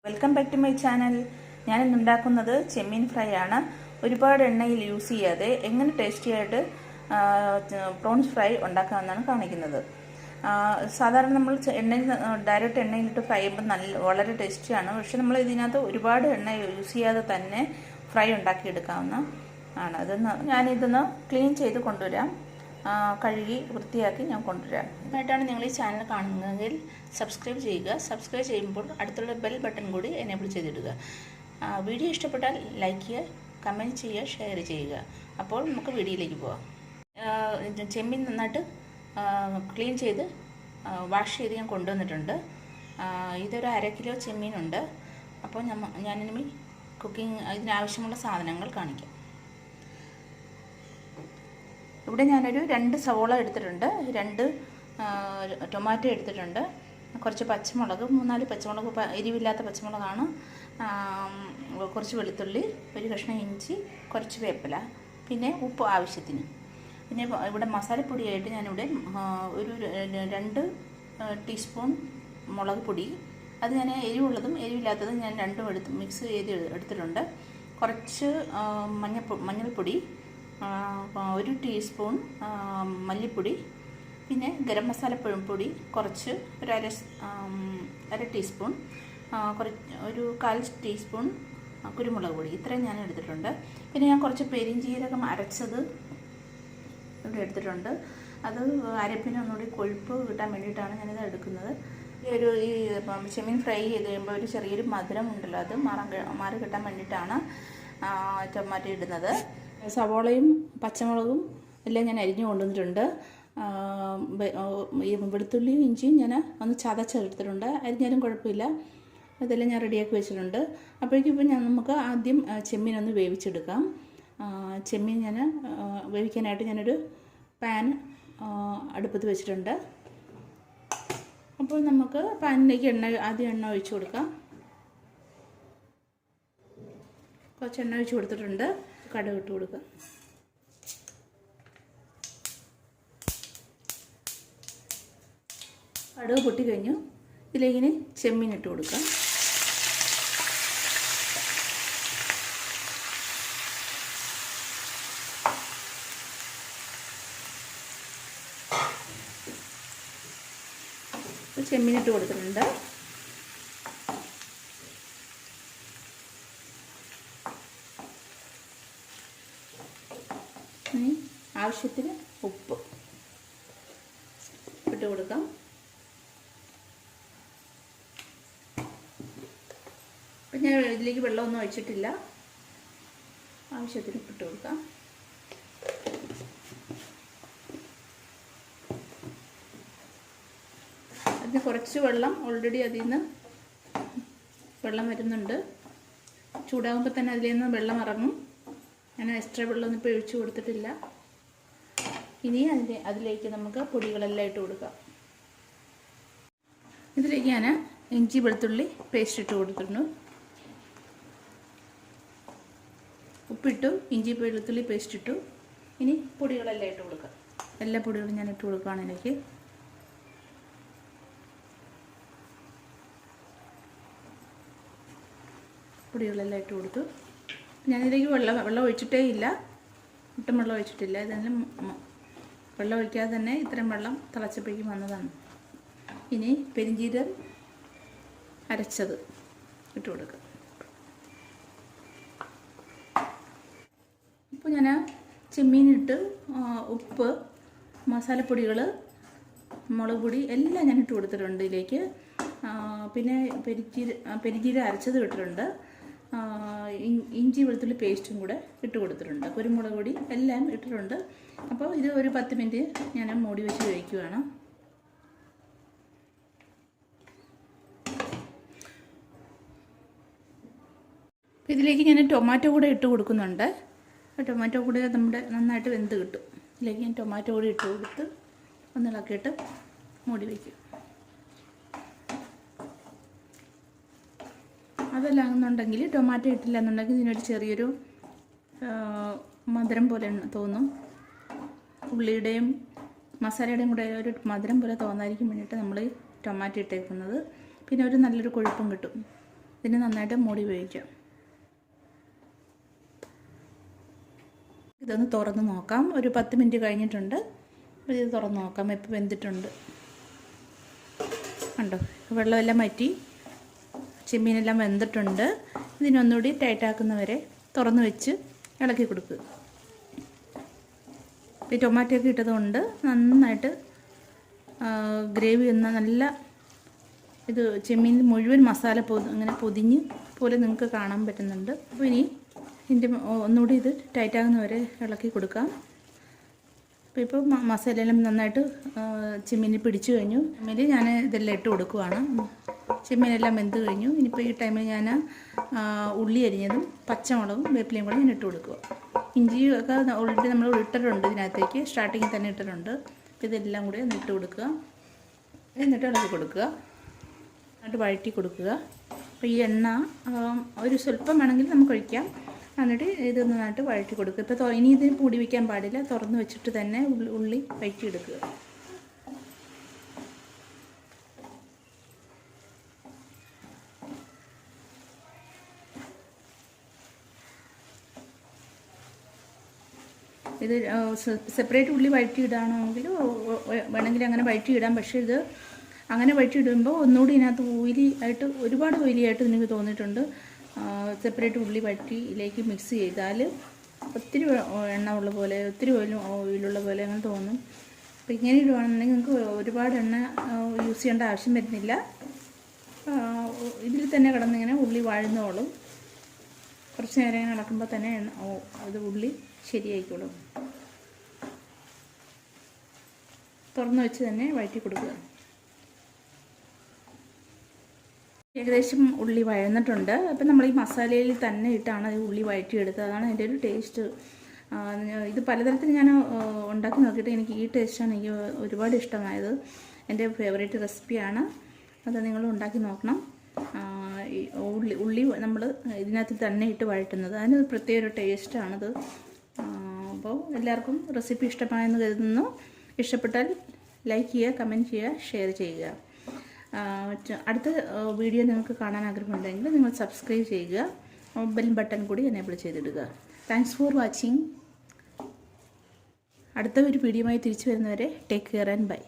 Welcome back to my channel. ഞാനിന്ന് ഉണ്ടാക്കുന്നത് ചെമ്മീൻ fry ആണ്. ഒരുപാട് എണ്ണയിൽ യൂസ് ചെയ്യാതെ എങ്ങനെ ടേസ്റ്റി ആയിട്ട് പ്രോൺസ് ഫ്രൈ ഉണ്ടാക്കാമെന്നാണ് കാണിക്കുന്നത്. സാധാരണ നമ്മൾ ഡയറക്റ്റ് എണ്ണയിലിട്ട് ഫ്രൈ ചെയ്യുമ്പോൾ വളരെ ടേസ്റ്റിയാണ്. പക്ഷെ നമ്മൾ ഇതിനകത്ത് ഒരുപാട് എണ്ണ യൂസ് ചെയ്യാതെ തന്നെ ഫ്രൈ ഉണ്ടാക്കിയെടുക്കാവുന്ന ആണ്. ഞാനിതൊന്ന് ക്ലീൻ ചെയ്ത് കൊണ്ടുവരാം. കഴുകി വൃത്തിയാക്കി ഞാൻ കൊണ്ടുവരാം. ആയിട്ടാണ് നിങ്ങൾ ഈ ചാനൽ കാണുന്നതെങ്കിൽ സബ്സ്ക്രൈബ് ചെയ്യുക. സബ്സ്ക്രൈബ് ചെയ്യുമ്പോൾ അടുത്തുള്ള ബെൽ ബട്ടൺ കൂടി എനേബിൾ ചെയ്തിടുക. വീഡിയോ ഇഷ്ടപ്പെട്ടാൽ ലൈക്ക് ചെയ്യുക, കമൻറ്റ് ചെയ്യുക, ഷെയർ ചെയ്യുക. അപ്പോൾ നമുക്ക് വീഡിയോയിലേക്ക് പോവാം. ചെമ്മീൻ നന്നായിട്ട് ക്ലീൻ ചെയ്ത് വാഷ് ചെയ്ത് ഞാൻ കൊണ്ടുവന്നിട്ടുണ്ട്. ഇതൊരു 1/2 കിലോ ചെമ്മീനുണ്ട്. അപ്പോൾ ഞാനിനി ഇതിനാവശ്യമുള്ള സാധനങ്ങൾ കാണിക്കാം. ഇവിടെ ഞാനൊരു 2 സവോള എടുത്തിട്ടുണ്ട്, 2 ടൊമാറ്റോ എടുത്തിട്ടുണ്ട്, കുറച്ച് പച്ചമുളക്, 3-4 പച്ചമുളക്, എരിവില്ലാത്ത പച്ചമുളകാണ്, കുറച്ച് വെളുത്തുള്ളി, ഒരു കഷ്ണം ഇഞ്ചി, കുറച്ച് വേപ്പില, പിന്നെ ഉപ്പ് ആവശ്യത്തിന്. പിന്നെ ഇവിടെ മസാലപ്പൊടിയായിട്ട് ഞാനിവിടെ ഒരു 2 ടീസ്പൂൺ മുളക് പൊടി, അത് ഞാൻ എരിവുള്ളതും എരിവില്ലാത്തതും ഞാൻ രണ്ടും മിക്സ് ചെയ്ത് എടുത്തിട്ടുണ്ട്. കുറച്ച് മഞ്ഞൾപ്പൊടി, 1 ടീസ്പൂൺ മല്ലിപ്പൊടി, പിന്നെ ഗരം മസാല പൊടി കുറച്ച്, ഒരു അര ടീസ്പൂൺ, ഒരു 1/4 ടീസ്പൂൺ കുരുമുളക് പൊടി, ഇത്രയും ഞാൻ എടുത്തിട്ടുണ്ട്. പിന്നെ ഞാൻ കുറച്ച് പെരിഞ്ജീരകം അരച്ചത് ഇവിടെ എടുത്തിട്ടുണ്ട്. അത് അരപ്പിന് ഒന്നുകൂടി കൊഴുപ്പ് കിട്ടാൻ വേണ്ടിയിട്ടാണ് ഞാനിത് എടുക്കുന്നത്. ഈ ചെമ്മീൻ ഫ്രൈ ചെയ്ത് കഴിയുമ്പോൾ ഒരു ചെറിയൊരു മധുരം ഉണ്ടല്ലോ, അത് മാറി കിട്ടാൻ വേണ്ടിയിട്ടാണ് ടൊമാറ്റോ ഇടുന്നത്. സവോളയും പച്ചമുളകും എല്ലാം ഞാൻ അരിഞ്ഞു കൊണ്ടുവന്നിട്ടുണ്ട്. ഈ വെളുത്തുള്ളിയും ഇഞ്ചിയും ഞാൻ ഒന്ന് ചതച്ചെടുത്തിട്ടുണ്ട്. അരിഞ്ഞാലും കുഴപ്പമില്ല, ഇതെല്ലാം ഞാൻ റെഡിയാക്കി വെച്ചിട്ടുണ്ട്. അപ്പോഴേക്കും ഇപ്പം നമുക്ക് ആദ്യം ചെമ്മീനൊന്ന് വേവിച്ചെടുക്കാം. ചെമ്മീൻ വേവിക്കാനായിട്ട് ഞാനൊരു പാൻ അടുപ്പത്ത് വെച്ചിട്ടുണ്ട്. അപ്പോൾ നമുക്ക് പാനിലേക്ക് ആദ്യം എണ്ണ ഒഴിച്ച് കൊടുക്കാം. കുറച്ച് എണ്ണ ഒഴിച്ച് കൊടുത്തിട്ടുണ്ട്. കടുക് ഇട്ട് കൊടുക്കാം. കടുക് പൊട്ടി കഴിഞ്ഞു. ഇതിലേക്കിന് ചെമ്മീൻ ഇട്ട് കൊടുക്കാം. ചെമ്മീൻ ഇട്ട് കൊടുത്തിട്ടുണ്ട്. ആവശ്യത്തിന് ഉപ്പ് ഇട്ട് കൊടുക്കാം. അപ്പം ഞാൻ ഇതിലേക്ക് വെള്ളമൊന്നും ഒഴിച്ചിട്ടില്ല. ആവശ്യത്തിന് ഇട്ട് കൊടുക്കാം. അതിന് കുറച്ച് വെള്ളം ഓൾറെഡി അതിൽ നിന്ന് വെള്ളം വരുന്നുണ്ട്. ചൂടാകുമ്പോൾ തന്നെ അതിൽ നിന്ന് വെള്ളം ഇറങ്ങും. ഞാൻ എക്സ്ട്രാ വെള്ളമൊന്നും ഇപ്പോൾ ഒഴിച്ചു കൊടുത്തിട്ടില്ല. ഇനി അതിലേക്ക് നമുക്ക് പൊടികളെല്ലാം ഇട്ട് കൊടുക്കാം. ഇതിലേക്ക് ഞാൻ ഇഞ്ചി വെളുത്തുള്ളി പേസ്റ്റ് ഇട്ട് കൊടുത്തിട്ടുണ്ട്. ഉപ്പിട്ടു, ഇഞ്ചി വെളുത്തുള്ളി പേസ്റ്റ് ഇട്ടു. ഇനി പൊടികളെല്ലാം ഇട്ട് കൊടുക്കാം. എല്ലാ പൊടികളും ഞാൻ ഇട്ട് കൊടുക്കുകയാണ്. ഇതിലേക്ക് പൊടികളെല്ലാം ഇട്ട് കൊടുത്തു. ഞാനിതിലേക്ക് വെള്ളം ഒഴിച്ചിട്ടേ ഇല്ല, ഒട്ടും വെള്ളം ഒഴിച്ചിട്ടില്ല. ഇതെല്ലാം വെള്ളം ഒഴിക്കാതെ തന്നെ ഇത്രയും വെള്ളം തിളച്ചപ്പോഴേക്കും വന്നതാണ്. ഇനി പെരിഞ്ജീരകം അരച്ചത് ഇട്ട് കൊടുക്കുക. ഇപ്പോൾ ഞാൻ ചെമ്മീനിട്ട് ഉപ്പ്, മസാലപ്പൊടികൾ, മുളക് പൊടി എല്ലാം ഞാൻ ഇട്ട് കൊടുത്തിട്ടുണ്ട് ഇതിലേക്ക്. പിന്നെ പെരിഞ്ജീരകം അരച്ചത് ഇട്ടിട്ടുണ്ട്. ഇഞ്ചി വെളുത്തുള്ളി പേസ്റ്റും കൂടെ ഇട്ട് കൊടുത്തിട്ടുണ്ട്. കുരുമുളക് പൊടി എല്ലാം ഇട്ടിട്ടുണ്ട്. അപ്പോൾ ഇത് ഒരു 10 മിനിറ്റ് ഞാൻ മൂടി വെച്ച് കഴിക്കുകയാണ്. ഇതിലേക്ക് ഞാൻ ടൊമാറ്റോ കൂടെ ഇട്ട് കൊടുക്കുന്നുണ്ട്. ടൊമാറ്റോ കൂടെ നന്നായിട്ട് വെന്ത് കിട്ടും. ഇതിലേക്ക് ഞാൻ ടൊമാറ്റോ കൂടി ഇട്ട് കൊടുത്ത് ഒന്ന് ഇളക്കിയിട്ട് മൂടി വയ്ക്കും. അതല്ലാന്നുണ്ടെങ്കിൽ ടൊമാറ്റോ ഇട്ടില്ല എന്നുണ്ടെങ്കിൽ ഇതിനൊരു ചെറിയൊരു മധുരം പോലെ തോന്നും. ഉള്ളിയുടെയും മസാലയുടെയും കൂടെ ഒരു മധുരം പോലെ തോന്നാതിരിക്കും വേണ്ടിയിട്ട് നമ്മൾ ടൊമാറ്റോ ഇട്ടേക്കുന്നത്. പിന്നെ ഒരു നല്ലൊരു കൊഴുപ്പും കിട്ടും. ഇതിനെ നന്നായിട്ട് മൂടി വേവിക്കാം. ഇതൊന്ന് തുറന്ന് നോക്കാം. ഒരു 10 മിനിറ്റ് കഴിഞ്ഞിട്ടുണ്ട്. ഇത് തുറന്ന് നോക്കാം ഇപ്പോൾ വെന്തിട്ടുണ്ട്. കണ്ടോ, വെള്ളമെല്ലാം വറ്റി ചെമ്മീനെല്ലാം വെന്തിട്ടുണ്ട്. ഇതിനൊന്നുകൂടി ടൈറ്റാക്കുന്നവരെ തുറന്ന് വെച്ച് ഇളക്കി കൊടുക്കുക. ഈ ടൊമാറ്റോ ഒക്കെ ഇട്ടതുകൊണ്ട് നന്നായിട്ട് ഗ്രേവി എന്ന നല്ല ഇത് ചെമ്മീൻ മുഴുവൻ മസാല അങ്ങനെ പൊതിഞ്ഞ് പോലെ നിങ്ങൾക്ക് കാണാൻ പറ്റുന്നുണ്ട്. അപ്പോൾ ഇനി ഇതിൻ്റെ ഒന്നുകൂടി ഇത് ടൈറ്റാകുന്നവരെ ഇളക്കി കൊടുക്കാം. അപ്പോൾ ഇപ്പോൾ മസാലയെല്ലാം നന്നായിട്ട് ചെമ്മീനിൽ പിടിച്ചു കഴിഞ്ഞു. ചെമ്മീനിൽ ഞാൻ ഇതെല്ലാം ഇട്ട് കൊടുക്കുവാണ്. ചെമ്മീനെല്ലാം വെന്ത് കഴിഞ്ഞു. ഇനിയിപ്പോൾ ഈ ടൈമിൽ ഞാൻ ഉള്ളി അരിഞ്ഞതും പച്ചമുളകും വേപ്പിലയും കൂടെ ഞാൻ ഇട്ട് കൊടുക്കുക. ഇഞ്ചിയും ഒക്കെ ഓൾറെഡി നമ്മൾ ഇട്ടിട്ടുണ്ട് ഇതിനകത്തേക്ക്, സ്റ്റാർട്ടിങ്ങിൽ തന്നെ ഇട്ടിട്ടുണ്ട്. ഇതെല്ലാം കൂടി ഒന്ന് ഇട്ട് കൊടുക്കുക. എന്നിട്ട് ഇളക്കി കൊടുക്കുക. എന്നിട്ട് വഴറ്റി കൊടുക്കുക. അപ്പോൾ ഈ എണ്ണ ഒരു സ്വല്പം വേണമെങ്കിൽ നമുക്ക് ഒഴിക്കാം. എന്നിട്ട് ഇത് നന്നായിട്ട് വഴറ്റി കൊടുക്കുക. ഇപ്പോൾ ഇനി ഇതിന് പൊടി വയ്ക്കാൻ പാടില്ല. തുറന്ന് വെച്ചിട്ട് തന്നെ ഉള്ളി വഴറ്റിയെടുക്കുക. ഇത് സെപ്പറേറ്റ് ഉള്ളി വഴറ്റിയിടാണെങ്കിൽ വേണമെങ്കിൽ അങ്ങനെ വഴറ്റിയിടാം. പക്ഷേ ഇത് അങ്ങനെ വഴറ്റിയിടുമ്പോൾ ഒന്നുകൂടി ഇതിനകത്ത് ഓയിലി ആയിട്ട്, ഒരുപാട് ഓയിലി ആയിട്ട് എനിക്ക് തോന്നിയിട്ടുണ്ട്. സെപ്പറേറ്റ് ഉള്ളി വഴറ്റിയിലേക്ക് മിക്സ് ചെയ്താൽ ഒത്തിരി എണ്ണ ഉള്ള പോലെ, ഒത്തിരി ഓയിലുള്ള പോലെ അങ്ങനെ തോന്നും. അപ്പോൾ ഇങ്ങനെ ഇടുവാണെന്നുണ്ടെങ്കിൽ നിങ്ങൾക്ക് ഒരുപാട് എണ്ണ യൂസ് ചെയ്യേണ്ട ആവശ്യം വരുന്നില്ല. ഇതിൽ തന്നെ കിടന്നിങ്ങനെ ഉള്ളി വഴന്നോളും. കുറച്ച് നേരം ഇങ്ങനെ നടക്കുമ്പോൾ തന്നെ ഇത് ഉള്ളി ശരിയായിക്കോളും. തുറന്ന് വെച്ച് തന്നെ വഴറ്റി കൊടുക്കുക. ഏകദേശം ഉള്ളി വഴന്നിട്ടുണ്ട്. അപ്പം നമ്മൾ ഈ മസാലയിൽ തന്നെ ഇട്ടാണ് ഈ ഉള്ളി വഴറ്റിയെടുത്തത്. അതാണ് അതിൻ്റെ ഒരു ടേസ്റ്റ്. ഇത് പലതരത്തിൽ ഞാൻ ഉണ്ടാക്കി നോക്കിയിട്ട് എനിക്ക് ഈ ടേസ്റ്റാണ് എനിക്ക് ഒരുപാട് ഇഷ്ടമായത്. എൻ്റെ ഫേവറേറ്റ് റെസിപ്പിയാണ്. അത് നിങ്ങൾ ഉണ്ടാക്കി നോക്കണം. ഉള്ളി നമ്മൾ ഇതിനകത്ത് തന്നെ ഇട്ട് വഴറ്റുന്നത് അതിന് പ്രത്യേക ഒരു ടേസ്റ്റാണത്. അപ്പോൾ എല്ലാവർക്കും റെസിപ്പി ഇഷ്ടമായെന്ന് കരുതുന്നു. ഇഷ്ടപ്പെട്ടാൽ ലൈക്ക് ചെയ്യുക, കമൻറ്റ് ചെയ്യുക, ഷെയർ ചെയ്യുക. അടുത്ത വീഡിയോ നിങ്ങൾക്ക് കാണാൻ ആഗ്രഹമുണ്ടെങ്കിൽ നിങ്ങൾ സബ്സ്ക്രൈബ് ചെയ്യുക. ബെൽ ബട്ടൺ കൂടി എനേബിൾ ചെയ്തിടുക. Thanks for watching. അടുത്ത ഒരു വീഡിയോയുമായി തിരിച്ചു വരുന്നവരെ ടേക്ക് കെയർ ആൻഡ് ബൈ.